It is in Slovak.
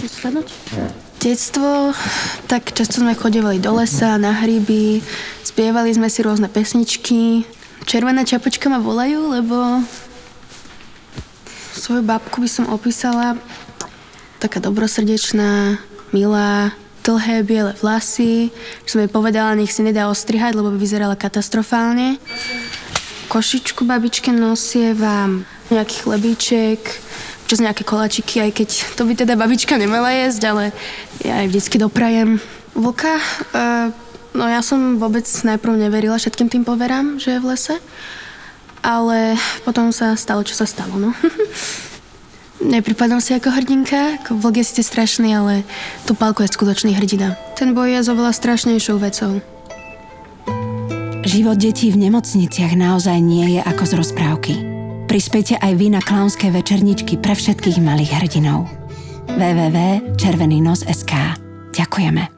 Sadnúť? Detstvo, tak často sme chodívali do lesa, na hríby, spievali sme si rôzne pesničky. Červená čapočka ma volajú, lebo svoju babku by som opísala taká dobrosrdečná, milá, dlhé biele vlasy. Som jej povedala, nech si nedá ostrihať, lebo by vyzerala katastrofálne. Košičku babičke nosievam, nejaký chlebíček, čas nejaké koláčiky, aj keď to by teda babička nemala jesť, ale ja aj vždycky doprajem. Vlka, no ja som vôbec najprv neverila všetkým tým poverám, že je v lese, ale potom sa stalo, čo sa stalo, no. Nepripadám si ako hrdinka, ako vlk je síce strašný, ale Tupálko je skutočný hrdina. Ten boj je s oveľa strašnejšou vecou. Život detí v nemocniciach naozaj nie je ako z rozprávky. Prispejte aj vy na klaunské večerničky pre všetkých malých hrdinov. www.červenynos.sk. Ďakujeme.